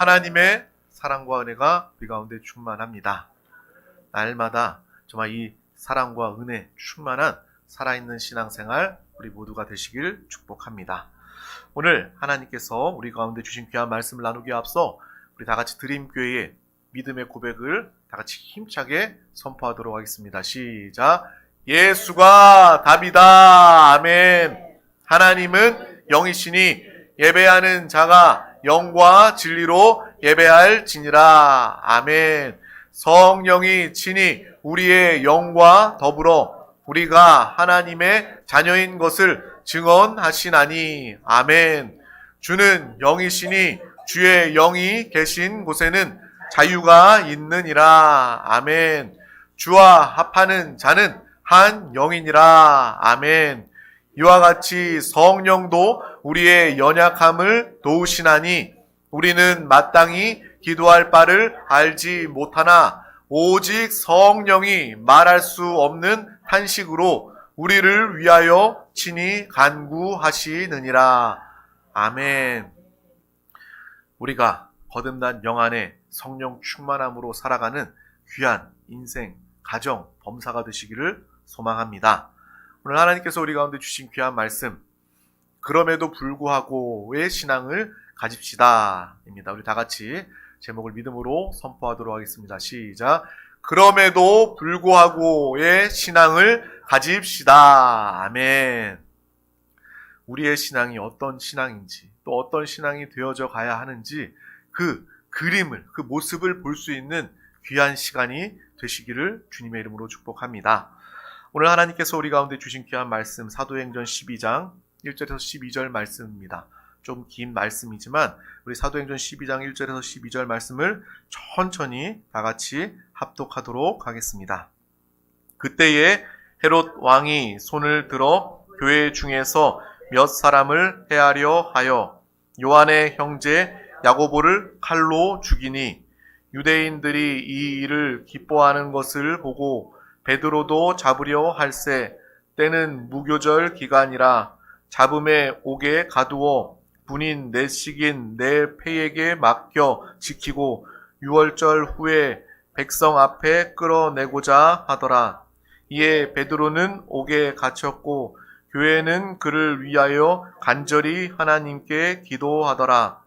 하나님의 사랑과 은혜가 우리 가운데 충만합니다. 날마다 정말 이 사랑과 은혜 충만한 살아있는 신앙생활 우리 모두가 되시길 축복합니다. 오늘 하나님께서 우리 가운데 주신 귀한 말씀을 나누기에 앞서 우리 다 같이 드림교회의 믿음의 고백을 다 같이 힘차게 선포하도록 하겠습니다. 시작. 예수가 답이다. 아멘. 하나님은 영이시니 예배하는 자가 영과 진리로 예배할지니라. 아멘. 성령이 친히 우리의 영과 더불어 우리가 하나님의 자녀인 것을 증언하시나니. 아멘. 주는 영이시니 주의 영이 계신 곳에는 자유가 있느니라. 아멘. 주와 합하는 자는 한 영이니라. 아멘. 이와 같이 성령도 우리의 연약함을 도우시나니 우리는 마땅히 기도할 바를 알지 못하나 오직 성령이 말할 수 없는 탄식으로 우리를 위하여 친히 간구하시느니라. 아멘. 우리가 거듭난 영 안에 성령 충만함으로 살아가는 귀한 인생, 가정, 범사가 되시기를 소망합니다. 오늘 하나님께서 우리 가운데 주신 귀한 말씀, 그럼에도 불구하고의 신앙을 가집시다 입니다. 우리 다 같이 제목을 믿음으로 선포하도록 하겠습니다. 시작. 그럼에도 불구하고의 신앙을 가집시다. 아멘. 우리의 신앙이 어떤 신앙인지, 또 어떤 신앙이 되어져 가야 하는지 그 그림을, 그 모습을 볼 수 있는 귀한 시간이 되시기를 주님의 이름으로 축복합니다. 오늘 하나님께서 우리 가운데 주신 귀한 말씀, 사도행전 12장 1절에서 12절 말씀입니다. 좀 긴 말씀이지만 우리 사도행전 12장 1절에서 12절 말씀을 천천히 다 같이 합독하도록 하겠습니다. 그때에 헤롯 왕이 손을 들어 교회 중에서 몇 사람을 해하려 하여 요한의 형제 야고보를 칼로 죽이니 유대인들이 이 일을 기뻐하는 것을 보고 베드로도 잡으려 할세. 때는 무교절 기간이라 잡음에 옥에 가두어 군인 넷씩인 내 패에게 맡겨 지키고 6월절 후에 백성 앞에 끌어내고자 하더라. 이에 베드로는 옥에 갇혔고 교회는 그를 위하여 간절히 하나님께 기도하더라.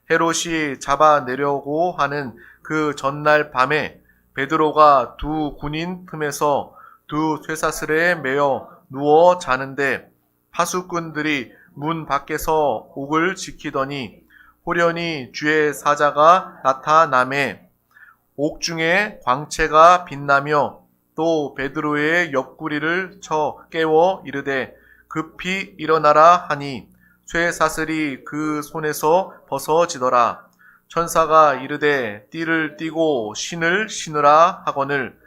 헤롯이 잡아내려고 하는 그 전날 밤에 베드로가 두 군인 틈에서 두 쇠사슬에 매어 누워 자는데 파수꾼들이 문 밖에서 옥을 지키더니 호련히 주의 사자가 나타나매 옥중에 광채가 빛나며 또 베드로의 옆구리를 쳐 깨워 이르되 급히 일어나라 하니 쇠사슬이 그 손에서 벗어지더라. 천사가 이르되 띠를 띠고 신을 신으라 하거늘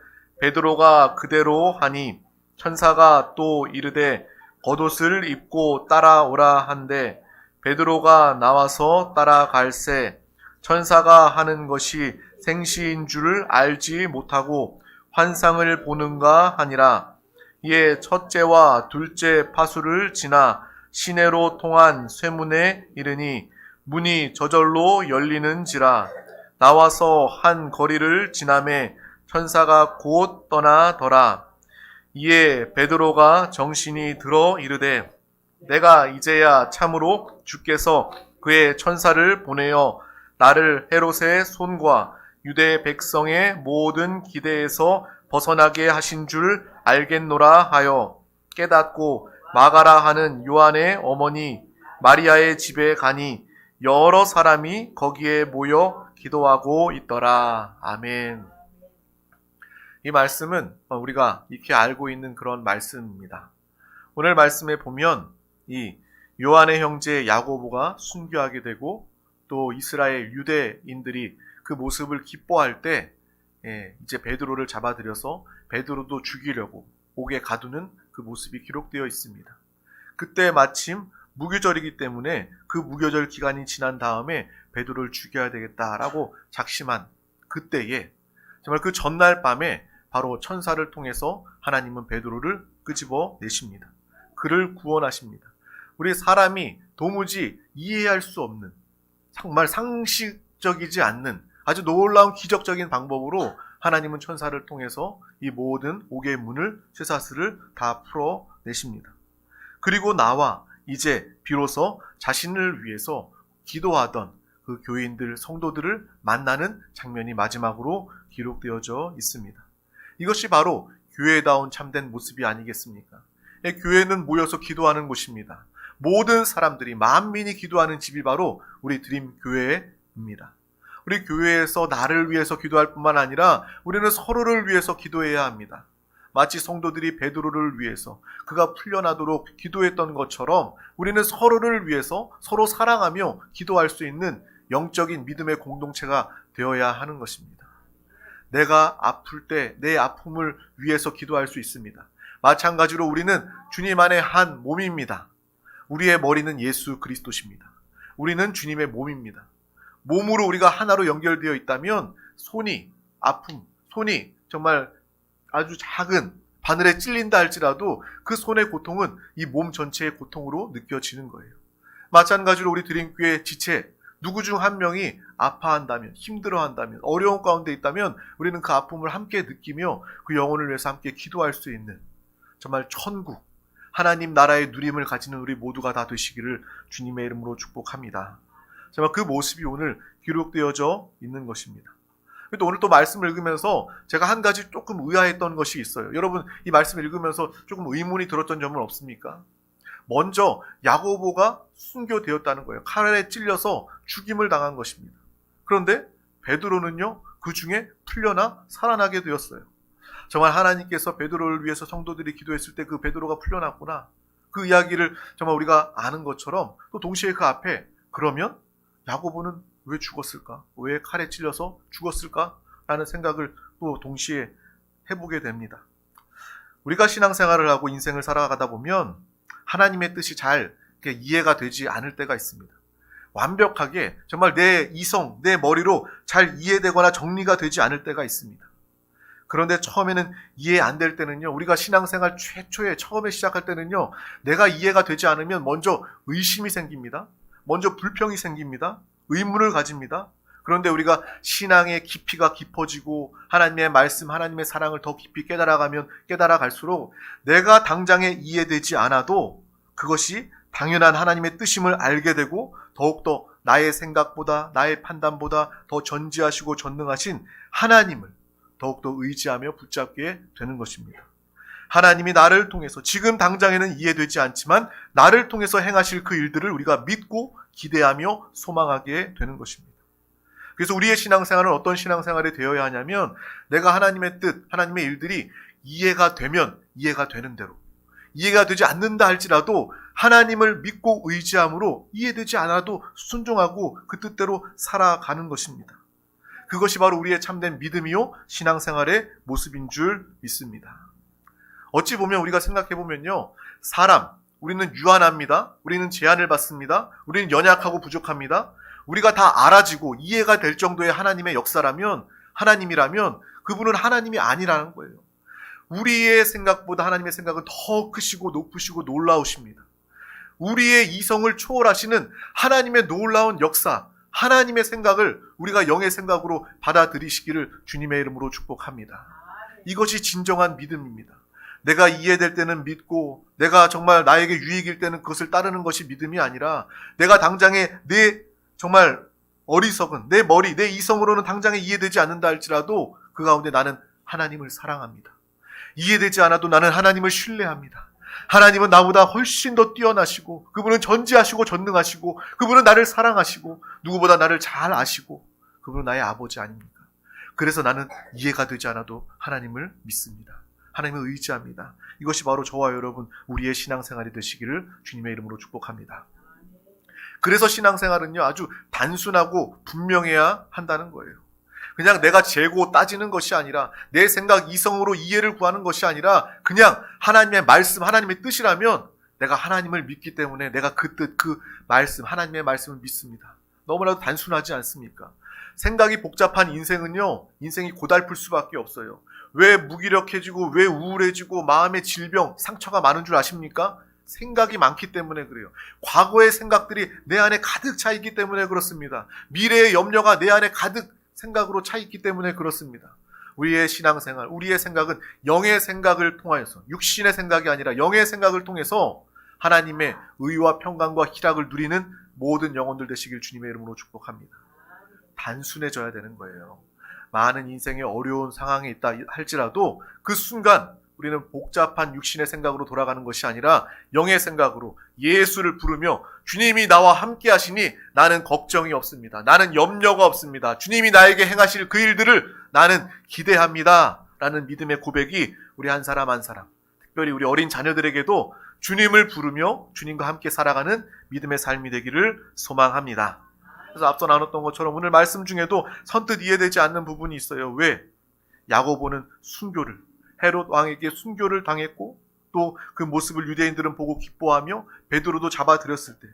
베드로가 그대로 하니 천사가 또 이르되 겉옷을 입고 따라오라 한데 베드로가 나와서 따라갈새 천사가 하는 것이 생시인 줄을 알지 못하고 환상을 보는가 하니라. 이에 첫째와 둘째 파수를 지나 시내로 통한 쇠문에 이르니 문이 저절로 열리는지라. 나와서 한 거리를 지나매 천사가 곧 떠나더라. 이에 베드로가 정신이 들어 이르되 내가 이제야 참으로 주께서 그의 천사를 보내어 나를 헤롯의 손과 유대 백성의 모든 기대에서 벗어나게 하신 줄 알겠노라 하여 깨닫고 마가라 하는 요한의 어머니 마리아의 집에 가니 여러 사람이 거기에 모여 기도하고 있더라. 아멘. 이 말씀은 우리가 익히 알고 있는 그런 말씀입니다. 오늘 말씀에 보면 이 요한의 형제 야고보가 순교하게 되고 또 이스라엘 유대인들이 그 모습을 기뻐할 때 이제 베드로를 잡아들여서 베드로도 죽이려고 옥에 가두는 그 모습이 기록되어 있습니다. 그때 마침 무교절이기 때문에 그 무교절 기간이 지난 다음에 베드로를 죽여야 되겠다라고 작심한 그때에 정말 그 전날 밤에 바로 천사를 통해서 하나님은 베드로를 끄집어 내십니다. 그를 구원하십니다. 우리 사람이 도무지 이해할 수 없는 정말 상식 상식적이지 않는 아주 놀라운 기적적인 방법으로 하나님은 천사를 통해서 이 모든 옥의 문을, 쇠사슬을 다 풀어내십니다. 그리고 나와 이제 비로소 자신을 위해서 기도하던 그 교인들, 성도들을 만나는 장면이 마지막으로 기록되어져 있습니다. 이것이 바로 교회다운 참된 모습이 아니겠습니까? 교회는 모여서 기도하는 곳입니다. 모든 사람들이, 만민이 기도하는 집이 바로 우리 드림 교회입니다. 우리 교회에서 나를 위해서 기도할 뿐만 아니라 우리는 서로를 위해서 기도해야 합니다. 마치 성도들이 베드로를 위해서 그가 풀려나도록 기도했던 것처럼 우리는 서로를 위해서 서로 사랑하며 기도할 수 있는 영적인 믿음의 공동체가 되어야 하는 것입니다. 내가 아플 때 내 아픔을 위해서 기도할 수 있습니다. 마찬가지로 우리는 주님 안에 한 몸입니다. 우리의 머리는 예수 그리스도십니다. 우리는 주님의 몸입니다. 몸으로 우리가 하나로 연결되어 있다면 손이 정말 아주 작은 바늘에 찔린다 할지라도 그 손의 고통은 이 몸 전체의 고통으로 느껴지는 거예요. 마찬가지로 우리 드림교회 지체 누구 중 한 명이 아파한다면, 힘들어한다면, 어려운 가운데 있다면 우리는 그 아픔을 함께 느끼며 그 영혼을 위해서 함께 기도할 수 있는 정말 천국, 하나님 나라의 누림을 가지는 우리 모두가 다 되시기를 주님의 이름으로 축복합니다. 정말 그 모습이 오늘 기록되어져 있는 것입니다. 또 오늘 또 말씀을 읽으면서 제가 한 가지 조금 의아했던 것이 있어요. 여러분 이 말씀을 읽으면서 조금 의문이 들었던 점은 없습니까? 먼저 야고보가 순교되었다는 거예요. 칼에 찔려서 죽임을 당한 것입니다. 그런데 베드로는요, 그 중에 풀려나 살아나게 되었어요. 정말 하나님께서 베드로를 위해서 성도들이 기도했을 때 그 베드로가 풀려났구나. 그 이야기를 정말 우리가 아는 것처럼 또 동시에 그 앞에 그러면 야고보는 왜 죽었을까? 왜 칼에 찔려서 죽었을까? 라는 생각을 또 동시에 해보게 됩니다. 우리가 신앙생활을 하고 인생을 살아가다 보면 하나님의 뜻이 잘 이해가 되지 않을 때가 있습니다. 완벽하게 정말 내 이성, 내 머리로 잘 이해되거나 정리가 되지 않을 때가 있습니다. 그런데 처음에는 이해 안 될 때는요, 우리가 신앙생활 최초에 처음에 시작할 때는요, 내가 이해가 되지 않으면 먼저 의심이 생깁니다. 먼저 불평이 생깁니다. 의문을 가집니다. 그런데 우리가 신앙의 깊이가 깊어지고 하나님의 말씀, 하나님의 사랑을 더 깊이 깨달아가면 깨달아갈수록 내가 당장에 이해되지 않아도 그것이 당연한 하나님의 뜻임을 알게 되고 더욱더 나의 생각보다 나의 판단보다 더 전지하시고 전능하신 하나님을 더욱더 의지하며 붙잡게 되는 것입니다. 하나님이 나를 통해서 지금 당장에는 이해되지 않지만 나를 통해서 행하실 그 일들을 우리가 믿고 기대하며 소망하게 되는 것입니다. 그래서 우리의 신앙생활은 어떤 신앙생활이 되어야 하냐면 내가 하나님의 뜻, 하나님의 일들이 이해가 되면 이해가 되는 대로, 이해가 되지 않는다 할지라도 하나님을 믿고 의지함으로 이해되지 않아도 순종하고 그 뜻대로 살아가는 것입니다. 그것이 바로 우리의 참된 믿음이요 신앙생활의 모습인 줄 믿습니다. 어찌 보면 우리가 생각해보면요, 우리는 유한합니다. 우리는 제한을 받습니다. 우리는 연약하고 부족합니다. 우리가 다 알아지고 이해가 될 정도의 하나님의 역사라면, 하나님이라면 그분은 하나님이 아니라는 거예요. 우리의 생각보다 하나님의 생각은 더 크시고 높으시고 놀라우십니다. 우리의 이성을 초월하시는 하나님의 놀라운 역사, 하나님의 생각을 우리가 영의 생각으로 받아들이시기를 주님의 이름으로 축복합니다. 이것이 진정한 믿음입니다. 내가 이해될 때는 믿고 내가 정말 나에게 유익일 때는 그것을 따르는 것이 믿음이 아니라 내가 당장에 내 정말 어리석은 내 머리, 내 이성으로는 당장에 이해되지 않는다 할지라도 그 가운데 나는 하나님을 사랑합니다. 이해되지 않아도 나는 하나님을 신뢰합니다. 하나님은 나보다 훨씬 더 뛰어나시고 그분은 전지하시고 전능하시고 그분은 나를 사랑하시고 누구보다 나를 잘 아시고 그분은 나의 아버지 아닙니까? 그래서 나는 이해가 되지 않아도 하나님을 믿습니다. 하나님을 의지합니다. 이것이 바로 저와 여러분 우리의 신앙생활이 되시기를 주님의 이름으로 축복합니다. 그래서 신앙생활은요 아주 단순하고 분명해야 한다는 거예요. 그냥 내가 재고 따지는 것이 아니라 내 생각 이성으로 이해를 구하는 것이 아니라 그냥 하나님의 말씀, 하나님의 뜻이라면 내가 하나님을 믿기 때문에 내가 그 뜻, 그 말씀, 하나님의 말씀을 믿습니다. 너무나도 단순하지 않습니까? 생각이 복잡한 인생은요, 인생이 고달플 수밖에 없어요. 왜 무기력해지고 왜 우울해지고 마음의 질병, 상처가 많은 줄 아십니까? 생각이 많기 때문에 그래요. 과거의 생각들이 내 안에 가득 차 있기 때문에 그렇습니다. 미래의 염려가 내 안에 가득 생각으로 차 있기 때문에 그렇습니다. 우리의 신앙생활, 우리의 생각은 영의 생각을 통하여서, 육신의 생각이 아니라 영의 생각을 통해서 하나님의 의와 평강과 희락을 누리는 모든 영혼들 되시길 주님의 이름으로 축복합니다. 단순해져야 되는 거예요. 많은 인생의 어려운 상황에 있다 할지라도 그 순간 우리는 복잡한 육신의 생각으로 돌아가는 것이 아니라 영의 생각으로 예수를 부르며 주님이 나와 함께 하시니 나는 걱정이 없습니다. 나는 염려가 없습니다. 주님이 나에게 행하실 그 일들을 나는 기대합니다. 라는 믿음의 고백이 우리 한 사람 한 사람, 특별히 우리 어린 자녀들에게도 주님을 부르며 주님과 함께 살아가는 믿음의 삶이 되기를 소망합니다. 그래서 앞서 나눴던 것처럼 오늘 말씀 중에도 선뜻 이해되지 않는 부분이 있어요. 왜? 야고보는 순교를, 헤롯 왕에게 순교를 당했고 또 그 모습을 유대인들은 보고 기뻐하며 베드로도 잡아들였을 때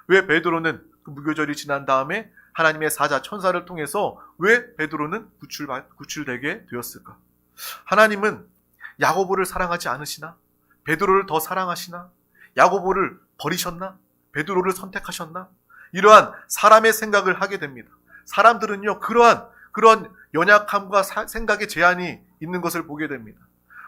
왜 베드로는 그 무교절이 지난 다음에 하나님의 사자 천사를 통해서 왜 베드로는 구출되게 되었을까? 하나님은 야고보를 사랑하지 않으시나? 베드로를 더 사랑하시나? 야고보를 버리셨나? 베드로를 선택하셨나? 이러한 사람의 생각을 하게 됩니다. 사람들은요, 그런 연약함과 생각의 제한이 있는 것을 보게 됩니다.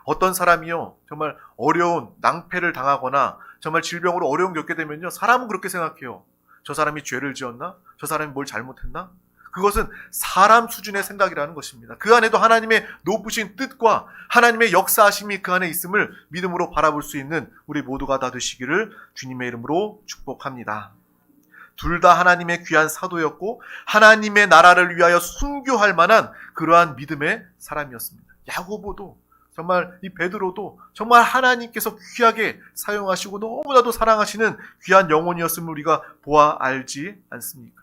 어떤 사람이요, 정말 어려운 낭패를 당하거나 정말 질병으로 어려움 겪게 되면요, 사람은 그렇게 생각해요. 저 사람이 죄를 지었나? 저 사람이 뭘 잘못했나? 그것은 사람 수준의 생각이라는 것입니다. 그 안에도 하나님의 높으신 뜻과 하나님의 역사하심이 그 안에 있음을 믿음으로 바라볼 수 있는 우리 모두가 다 되시기를 주님의 이름으로 축복합니다. 둘 다 하나님의 귀한 사도였고 하나님의 나라를 위하여 순교할 만한 그러한 믿음의 사람이었습니다. 야고보도 정말 이 베드로도 정말 하나님께서 귀하게 사용하시고 너무나도 사랑하시는 귀한 영혼이었음을 우리가 보아 알지 않습니까?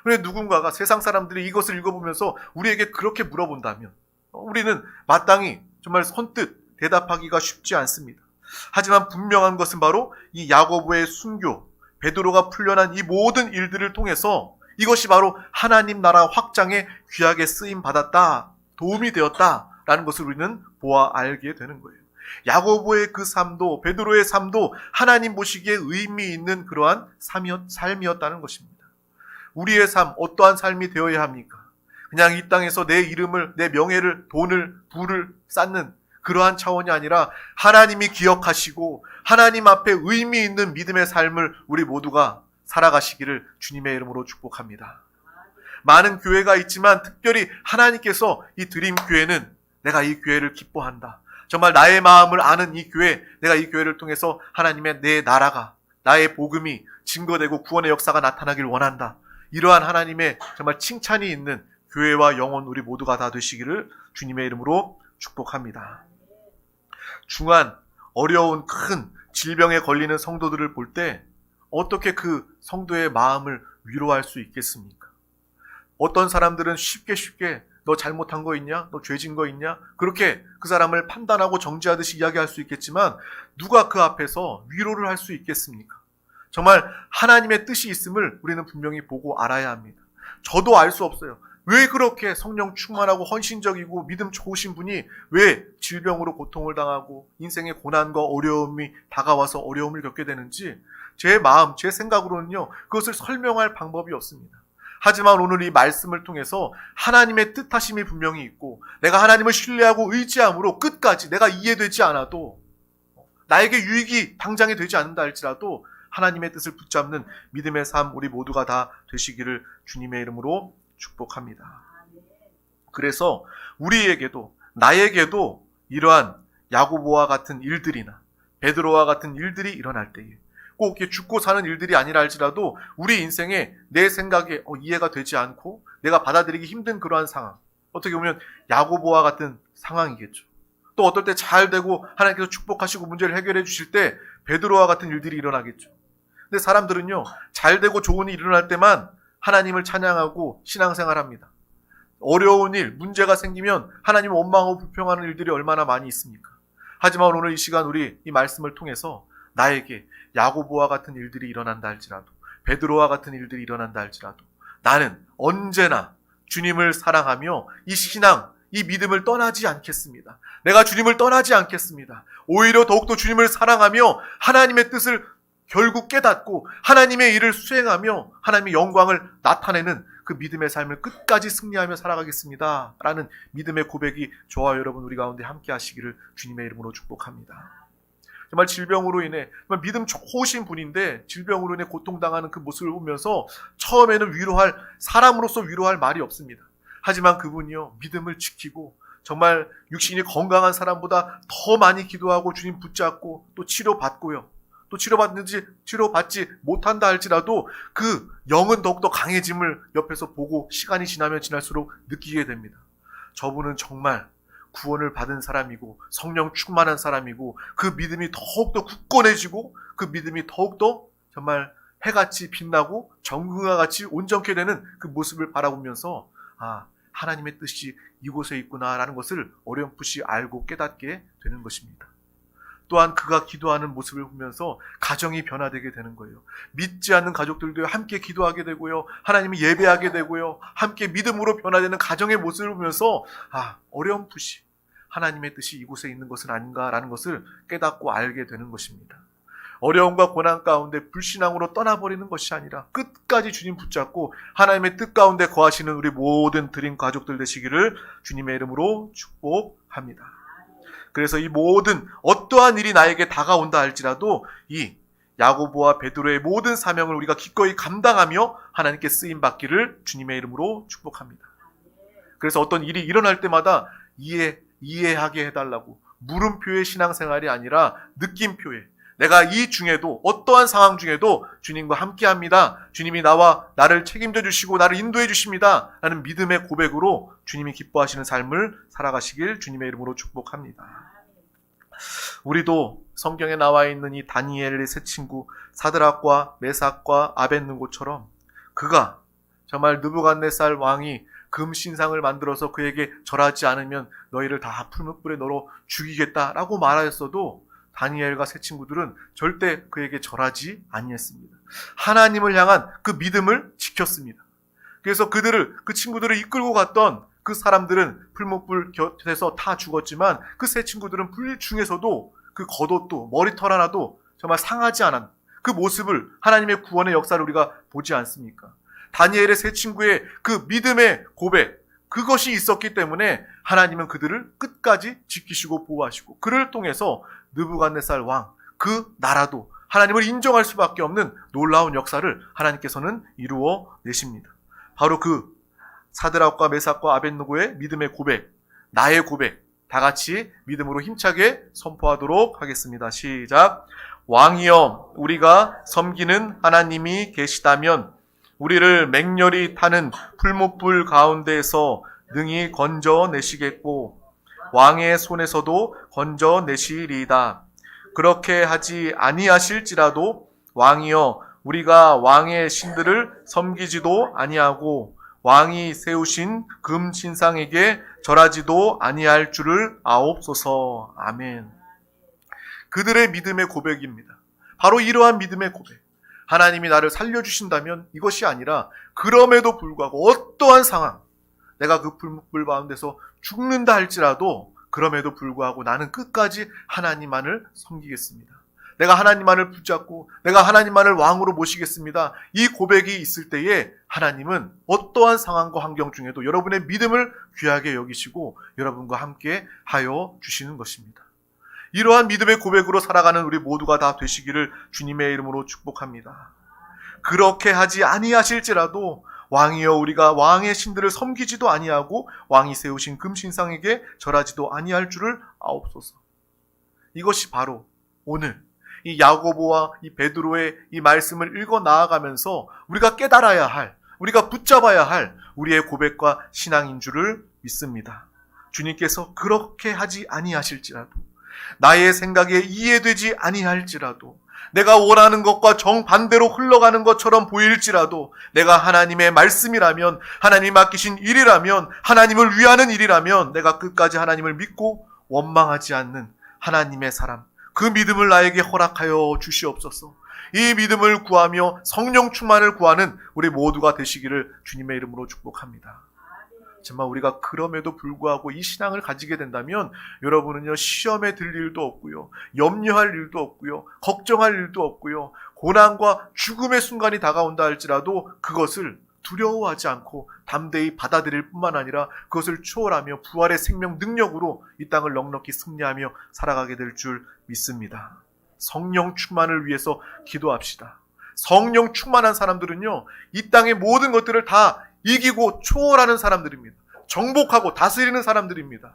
그런데 누군가가 세상 사람들이 이것을 읽어보면서 우리에게 그렇게 물어본다면 우리는 마땅히 정말 선뜻 대답하기가 쉽지 않습니다. 하지만 분명한 것은 바로 이 야고보의 순교, 베드로가 풀려난 이 모든 일들을 통해서 이것이 바로 하나님 나라 확장에 귀하게 쓰임 받았다, 도움이 되었다라는 것을 우리는 보아 알게 되는 거예요. 야고보의 그 삶도 베드로의 삶도 하나님 보시기에 의미 있는 그러한 삶이었다는 것입니다. 우리의 삶, 어떠한 삶이 되어야 합니까? 그냥 이 땅에서 내 이름을, 내 명예를, 돈을, 부를 쌓는 그러한 차원이 아니라 하나님이 기억하시고 하나님 앞에 의미 있는 믿음의 삶을 우리 모두가 살아가시기를 주님의 이름으로 축복합니다. 많은 교회가 있지만 특별히 하나님께서 이 드림교회는 내가 이 교회를 기뻐한다. 정말 나의 마음을 아는 이 교회, 내가 이 교회를 통해서 하나님의 내 나라가, 나의 복음이 증거되고 구원의 역사가 나타나길 원한다. 이러한 하나님의 정말 칭찬이 있는 교회와 영혼 우리 모두가 다 되시기를 주님의 이름으로 축복합니다. 중한 어려운 큰 질병에 걸리는 성도들을 볼 때 어떻게 그 성도의 마음을 위로할 수 있겠습니까? 어떤 사람들은 쉽게 너 잘못한 거 있냐? 너 죄진 거 있냐? 그렇게 그 사람을 판단하고 정죄하듯이 이야기할 수 있겠지만 누가 그 앞에서 위로를 할 수 있겠습니까? 정말 하나님의 뜻이 있음을 우리는 분명히 보고 알아야 합니다. 저도 알 수 없어요. 왜 그렇게 성령 충만하고 헌신적이고 믿음 좋으신 분이 왜 질병으로 고통을 당하고 인생의 고난과 어려움이 다가와서 어려움을 겪게 되는지 제 마음, 제 생각으로는요, 그것을 설명할 방법이 없습니다. 하지만 오늘 이 말씀을 통해서 하나님의 뜻하심이 분명히 있고 내가 하나님을 신뢰하고 의지함으로 끝까지 내가 이해되지 않아도 나에게 유익이 당장에 되지 않는다 할지라도 하나님의 뜻을 붙잡는 믿음의 삶 우리 모두가 다 되시기를 주님의 이름으로 축복합니다. 그래서 우리에게도 나에게도 이러한 야고보와 같은 일들이나 베드로와 같은 일들이 일어날 때에 꼭 이렇게 죽고 사는 일들이 아니라 할지라도 우리 인생에 내 생각에 이해가 되지 않고 내가 받아들이기 힘든 그러한 상황, 어떻게 보면 야고보와 같은 상황이겠죠. 또 어떨 때 잘 되고 하나님께서 축복하시고 문제를 해결해 주실 때 베드로와 같은 일들이 일어나겠죠. 근데 사람들은요, 잘 되고 좋은 일이 일어날 때만 하나님을 찬양하고 신앙생활합니다. 어려운 일, 문제가 생기면 하나님을 원망하고 불평하는 일들이 얼마나 많이 있습니까? 하지만 오늘 이 시간 우리 이 말씀을 통해서 나에게 야고보와 같은 일들이 일어난다 할지라도 베드로와 같은 일들이 일어난다 할지라도 나는 언제나 주님을 사랑하며 이 신앙, 이 믿음을 떠나지 않겠습니다. 내가 주님을 떠나지 않겠습니다. 오히려 더욱더 주님을 사랑하며 하나님의 뜻을 결국 깨닫고 하나님의 일을 수행하며 하나님의 영광을 나타내는 그 믿음의 삶을 끝까지 승리하며 살아가겠습니다. 라는 믿음의 고백이 저와 여러분 우리 가운데 함께 하시기를 주님의 이름으로 축복합니다. 정말 질병으로 인해 정말 믿음 좋으신 분인데 질병으로 인해 고통당하는 그 모습을 보면서 처음에는 사람으로서 위로할 말이 없습니다. 하지만 그분이요, 믿음을 지키고 정말 육신이 건강한 사람보다 더 많이 기도하고 주님 붙잡고 또 치료받고요. 또 치료받지 못한다 할지라도 그 영은 더욱더 강해짐을 옆에서 보고 시간이 지나면 지날수록 느끼게 됩니다. 저분은 정말 구원을 받은 사람이고 성령 충만한 사람이고 그 믿음이 더욱더 굳건해지고 그 믿음이 더욱더 정말 해같이 빛나고 정금과 같이 온전케 되는 그 모습을 바라보면서 하나님의 뜻이 이곳에 있구나라는 것을 어렴풋이 알고 깨닫게 되는 것입니다. 또한 그가 기도하는 모습을 보면서 가정이 변화되게 되는 거예요. 믿지 않는 가족들도 함께 기도하게 되고요. 하나님을 예배하게 되고요. 함께 믿음으로 변화되는 가정의 모습을 보면서 어렴풋이 하나님의 뜻이 이곳에 있는 것은 아닌가라는 것을 깨닫고 알게 되는 것입니다. 어려움과 고난 가운데 불신앙으로 떠나버리는 것이 아니라 끝까지 주님 붙잡고 하나님의 뜻 가운데 거하시는 우리 모든 드림 가족들 되시기를 주님의 이름으로 축복합니다. 그래서 이 모든 어떠한 일이 나에게 다가온다 할지라도 이 야고보와 베드로의 모든 사명을 우리가 기꺼이 감당하며 하나님께 쓰임받기를 주님의 이름으로 축복합니다. 그래서 어떤 일이 일어날 때마다 이해하게 해달라고 물음표의 신앙생활이 아니라 느낌표의 내가 이 중에도 어떠한 상황 중에도 주님과 함께합니다. 주님이 나를 책임져 주시고 나를 인도해 주십니다. 라는 믿음의 고백으로 주님이 기뻐하시는 삶을 살아가시길 주님의 이름으로 축복합니다. 우리도 성경에 나와 있는 이 다니엘의 세 친구 사드락과 메삭과 아벳느고처럼 그가 정말 느부갓네살 왕이 금 신상을 만들어서 그에게 절하지 않으면 너희를 다 풀무불에 넣어 죽이겠다라고 말하였어도 다니엘과 세 친구들은 절대 그에게 절하지 아니했습니다. 하나님을 향한 그 믿음을 지켰습니다. 그래서 그 친구들을 이끌고 갔던 그 사람들은 풀무불 곁에서 다 죽었지만 그 세 친구들은 불 중에서도 그 겉옷도 머리털 하나도 정말 상하지 않은 그 모습을 하나님의 구원의 역사를 우리가 보지 않습니까? 다니엘의 세 친구의 그 믿음의 고백, 그것이 있었기 때문에 하나님은 그들을 끝까지 지키시고 보호하시고 그를 통해서 느부갓네살 왕, 그 나라도 하나님을 인정할 수밖에 없는 놀라운 역사를 하나님께서는 이루어 내십니다. 바로 그 사드락과 메삭과 아벳느고의 믿음의 고백, 나의 고백, 다 같이 믿음으로 힘차게 선포하도록 하겠습니다. 시작. 왕이여, 우리가 섬기는 하나님이 계시다면 우리를 맹렬히 타는 풀무불 가운데에서 능히 건져내시겠고 왕의 손에서도 건져내시리이다. 그렇게 하지 아니하실지라도 왕이여, 우리가 왕의 신들을 섬기지도 아니하고 왕이 세우신 금 신상에게 절하지도 아니할 줄을 아옵소서. 아멘. 그들의 믿음의 고백입니다. 바로 이러한 믿음의 고백. 하나님이 나를 살려주신다면 이것이 아니라 그럼에도 불구하고 어떠한 상황, 내가 그 불 가운데서 죽는다 할지라도 그럼에도 불구하고 나는 끝까지 하나님만을 섬기겠습니다. 내가 하나님만을 붙잡고 내가 하나님만을 왕으로 모시겠습니다. 이 고백이 있을 때에 하나님은 어떠한 상황과 환경 중에도 여러분의 믿음을 귀하게 여기시고 여러분과 함께 하여 주시는 것입니다. 이러한 믿음의 고백으로 살아가는 우리 모두가 다 되시기를 주님의 이름으로 축복합니다. 그렇게 하지 아니하실지라도 왕이여, 우리가 왕의 신들을 섬기지도 아니하고 왕이 세우신 금신상에게 절하지도 아니할 줄을 아옵소서. 이것이 바로 오늘 이 야고보와 이 베드로의 이 말씀을 읽어 나아가면서 우리가 깨달아야 할, 우리가 붙잡아야 할 우리의 고백과 신앙인 줄을 믿습니다. 주님께서 그렇게 하지 아니하실지라도, 나의 생각에 이해되지 아니할지라도, 내가 원하는 것과 정반대로 흘러가는 것처럼 보일지라도, 내가 하나님의 말씀이라면, 하나님이 맡기신 일이라면, 하나님을 위하는 일이라면 내가 끝까지 하나님을 믿고 원망하지 않는 하나님의 사람, 그 믿음을 나에게 허락하여 주시옵소서. 이 믿음을 구하며 성령 충만을 구하는 우리 모두가 되시기를 주님의 이름으로 축복합니다. 정말 우리가 그럼에도 불구하고 이 신앙을 가지게 된다면 여러분은요, 시험에 들 일도 없고요, 염려할 일도 없고요, 걱정할 일도 없고요, 고난과 죽음의 순간이 다가온다 할지라도 그것을 두려워하지 않고 담대히 받아들일 뿐만 아니라 그것을 초월하며 부활의 생명 능력으로 이 땅을 넉넉히 승리하며 살아가게 될 줄 믿습니다. 성령 충만을 위해서 기도합시다. 성령 충만한 사람들은요, 이 땅의 모든 것들을 다 이기고 초월하는 사람들입니다. 정복하고 다스리는 사람들입니다.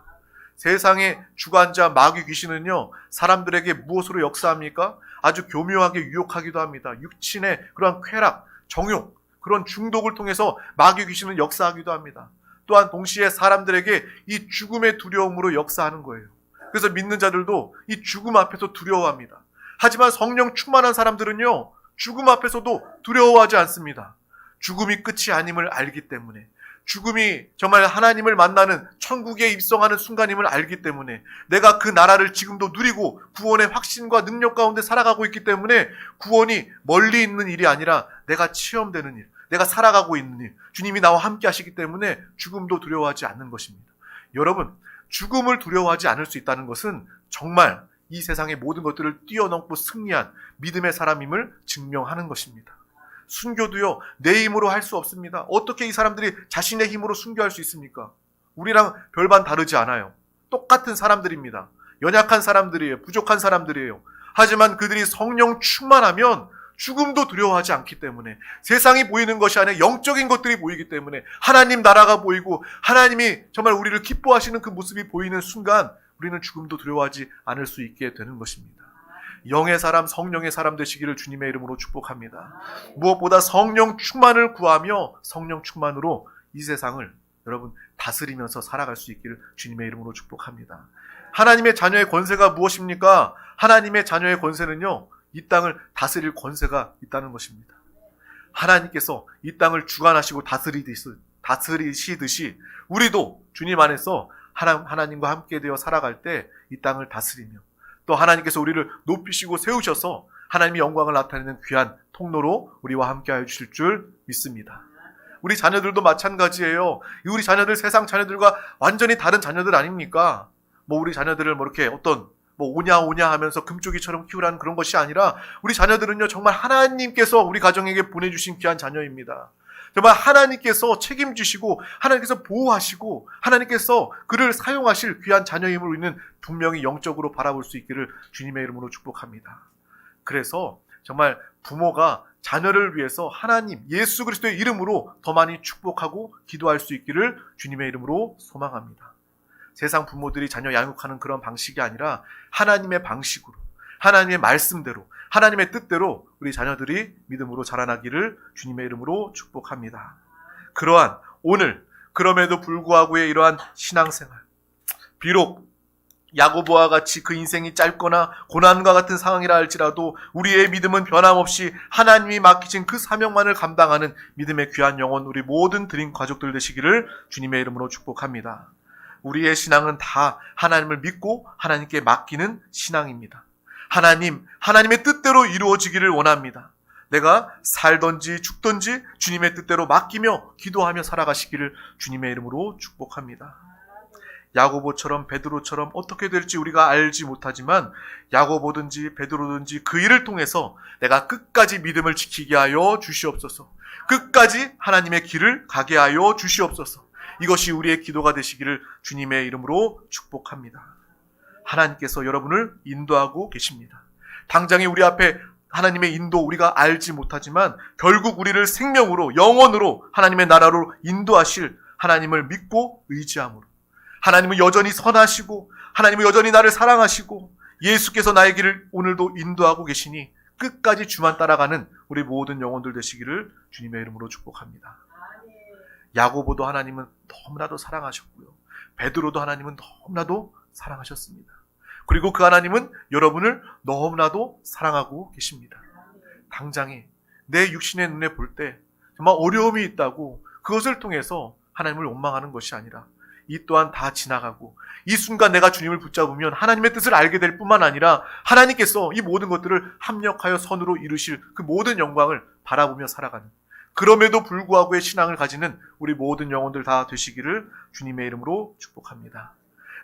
세상의 주관자 마귀 귀신은요, 사람들에게 무엇으로 역사합니까? 아주 교묘하게 유혹하기도 합니다. 육신의 그러한 쾌락, 정욕, 그런 중독을 통해서 마귀 귀신은 역사하기도 합니다. 또한 동시에 사람들에게 이 죽음의 두려움으로 역사하는 거예요. 그래서 믿는 자들도 이 죽음 앞에서 두려워합니다. 하지만 성령 충만한 사람들은요, 죽음 앞에서도 두려워하지 않습니다. 죽음이 끝이 아님을 알기 때문에, 죽음이 정말 하나님을 만나는 천국에 입성하는 순간임을 알기 때문에, 내가 그 나라를 지금도 누리고 구원의 확신과 능력 가운데 살아가고 있기 때문에 구원이 멀리 있는 일이 아니라 내가 체험되는 일, 내가 살아가고 있는 일, 주님이 나와 함께 하시기 때문에 죽음도 두려워하지 않는 것입니다. 여러분, 죽음을 두려워하지 않을 수 있다는 것은 정말 이 세상의 모든 것들을 뛰어넘고 승리한 믿음의 사람임을 증명하는 것입니다. 순교도요, 내 힘으로 할 수 없습니다. 어떻게 이 사람들이 자신의 힘으로 순교할 수 있습니까? 우리랑 별반 다르지 않아요. 똑같은 사람들입니다. 연약한 사람들이에요. 부족한 사람들이에요. 하지만 그들이 성령 충만하면 죽음도 두려워하지 않기 때문에, 세상이 보이는 것이 아니라 영적인 것들이 보이기 때문에, 하나님 나라가 보이고 하나님이 정말 우리를 기뻐하시는 그 모습이 보이는 순간 우리는 죽음도 두려워하지 않을 수 있게 되는 것입니다. 영의 사람, 성령의 사람 되시기를 주님의 이름으로 축복합니다. 무엇보다 성령 충만을 구하며 성령 충만으로 이 세상을 여러분 다스리면서 살아갈 수 있기를 주님의 이름으로 축복합니다. 하나님의 자녀의 권세가 무엇입니까? 하나님의 자녀의 권세는요, 이 땅을 다스릴 권세가 있다는 것입니다. 하나님께서 이 땅을 주관하시고 다스리시듯이 우리도 주님 안에서 하나님과 함께 되어 살아갈 때 이 땅을 다스리며, 또 하나님께서 우리를 높이시고 세우셔서 하나님의 영광을 나타내는 귀한 통로로 우리와 함께 하여 주실 줄 믿습니다. 우리 자녀들도 마찬가지예요. 우리 자녀들 세상 자녀들과 완전히 다른 자녀들 아닙니까? 우리 자녀들을 이렇게 오냐 하면서 금쪽이처럼 키우라는 그런 것이 아니라, 우리 자녀들은요, 정말 하나님께서 우리 가정에게 보내주신 귀한 자녀입니다. 정말 하나님께서 책임지시고 하나님께서 보호하시고 하나님께서 그를 사용하실 귀한 자녀임을 우리는 분명히 영적으로 바라볼 수 있기를 주님의 이름으로 축복합니다. 그래서 정말 부모가 자녀를 위해서 하나님 예수 그리스도의 이름으로 더 많이 축복하고 기도할 수 있기를 주님의 이름으로 소망합니다. 세상 부모들이 자녀 양육하는 그런 방식이 아니라 하나님의 방식으로, 하나님의 말씀대로, 하나님의 뜻대로 우리 자녀들이 믿음으로 자라나기를 주님의 이름으로 축복합니다. 그러한 오늘 그럼에도 불구하고의 이러한 신앙생활, 비록 야고보와 같이 그 인생이 짧거나 고난과 같은 상황이라 할지라도 우리의 믿음은 변함없이 하나님이 맡기신 그 사명만을 감당하는 믿음의 귀한 영혼, 우리 모든 드림 가족들 되시기를 주님의 이름으로 축복합니다. 우리의 신앙은 다 하나님을 믿고 하나님께 맡기는 신앙입니다. 하나님의 뜻대로 이루어지기를 원합니다. 내가 살든지 죽든지 주님의 뜻대로 맡기며 기도하며 살아가시기를 주님의 이름으로 축복합니다. 야고보처럼 베드로처럼 어떻게 될지 우리가 알지 못하지만 야고보든지 베드로든지 그 일을 통해서 내가 끝까지 믿음을 지키게 하여 주시옵소서. 끝까지 하나님의 길을 가게 하여 주시옵소서. 이것이 우리의 기도가 되시기를 주님의 이름으로 축복합니다. 하나님께서 여러분을 인도하고 계십니다. 당장에 우리 앞에 하나님의 인도 우리가 알지 못하지만 결국 우리를 생명으로, 영원으로 하나님의 나라로 인도하실 하나님을 믿고 의지함으로, 하나님은 여전히 선하시고 하나님은 여전히 나를 사랑하시고 예수께서 나의 길을 오늘도 인도하고 계시니 끝까지 주만 따라가는 우리 모든 영혼들 되시기를 주님의 이름으로 축복합니다. 야고보도 하나님은 너무나도 사랑하셨고요, 베드로도 하나님은 너무나도 사랑하셨습니다. 그리고 그 하나님은 여러분을 너무나도 사랑하고 계십니다. 당장에 내 육신의 눈에 볼 때 정말 어려움이 있다고 그것을 통해서 하나님을 원망하는 것이 아니라, 이 또한 다 지나가고 이 순간 내가 주님을 붙잡으면 하나님의 뜻을 알게 될 뿐만 아니라 하나님께서 이 모든 것들을 합력하여 선으로 이루실 그 모든 영광을 바라보며 살아가는 그럼에도 불구하고의 신앙을 가지는 우리 모든 영혼들 다 되시기를 주님의 이름으로 축복합니다.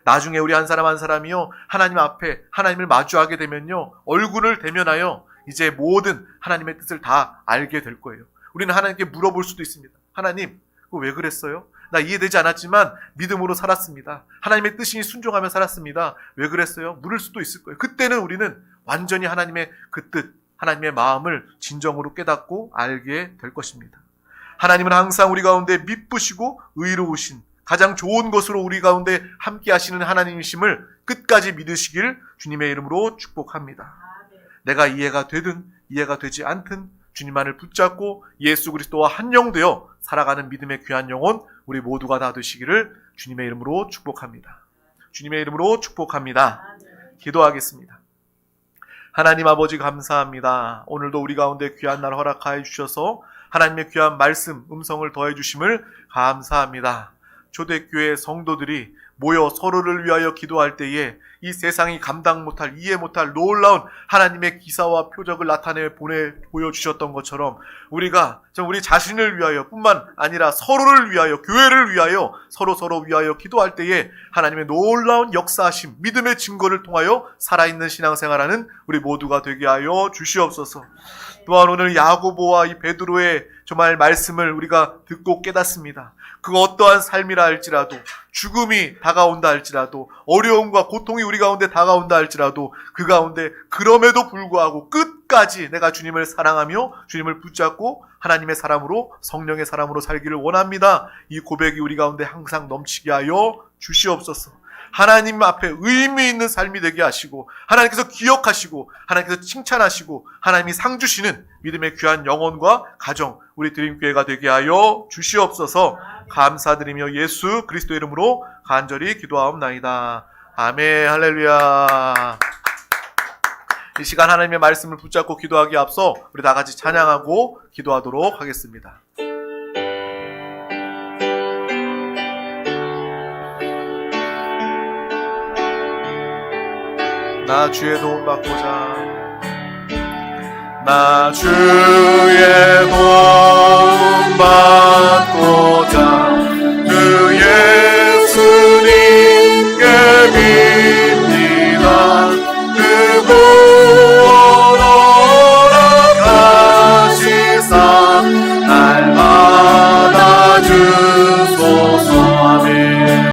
나중에 우리 한 사람 한 사람이요, 하나님 앞에 하나님을 마주하게 되면요, 얼굴을 대면하여 이제 모든 하나님의 뜻을 다 알게 될 거예요. 우리는 하나님께 물어볼 수도 있습니다. 하나님, 그거 왜 그랬어요? 나 이해되지 않았지만 믿음으로 살았습니다. 하나님의 뜻이 순종하며 살았습니다. 왜 그랬어요? 물을 수도 있을 거예요. 그때는 우리는 완전히 하나님의 그 뜻, 하나님의 마음을 진정으로 깨닫고 알게 될 것입니다. 하나님은 항상 우리 가운데 미쁘시고 의로우신, 가장 좋은 것으로 우리 가운데 함께 하시는 하나님이심을 끝까지 믿으시길 주님의 이름으로 축복합니다. 내가 이해가 되든 이해가 되지 않든 주님만을 붙잡고 예수 그리스도와 한영되어 살아가는 믿음의 귀한 영혼 우리 모두가 다 되시기를 주님의 이름으로 축복합니다. 주님의 이름으로 축복합니다. 기도하겠습니다. 하나님 아버지 감사합니다. 오늘도 우리 가운데 귀한 날 허락하여 주셔서 하나님의 귀한 말씀, 음성을 더해 주심을 감사합니다. 초대교회 성도들이 모여 서로를 위하여 기도할 때에 이 세상이 감당 못할, 이해 못할 놀라운 하나님의 기사와 표적을 나타내 보여주셨던 것처럼 우리가 우리 자신을 위하여 뿐만 아니라 서로를 위하여, 교회를 위하여, 서로 위하여 기도할 때에 하나님의 놀라운 역사하심, 믿음의 증거를 통하여 살아있는 신앙생활하는 우리 모두가 되게 하여 주시옵소서. 또한 오늘 야고보와 이 베드로의 정말 말씀을 우리가 듣고 깨닫습니다. 그 어떠한 삶이라 할지라도, 죽음이 다가온다 할지라도, 어려움과 고통이 우리 가운데 다가온다 할지라도 그 가운데 그럼에도 불구하고 끝까지 내가 주님을 사랑하며 주님을 붙잡고 하나님의 사람으로, 성령의 사람으로 살기를 원합니다. 이 고백이 우리 가운데 항상 넘치게 하여 주시옵소서. 하나님 앞에 의미 있는 삶이 되게 하시고, 하나님께서 기억하시고, 하나님께서 칭찬하시고, 하나님이 상 주시는 믿음의 귀한 영혼과 가정, 우리 드림교회가 되게 하여 주시옵소서. 감사드리며 예수 그리스도 이름으로 간절히 기도하옵나이다. 아멘. 할렐루야. 이 시간 하나님의 말씀을 붙잡고 기도하기에 앞서 우리 다 같이 찬양하고 기도하도록 하겠습니다. 나 주의 도움 받고자, 나 주의 도움 받고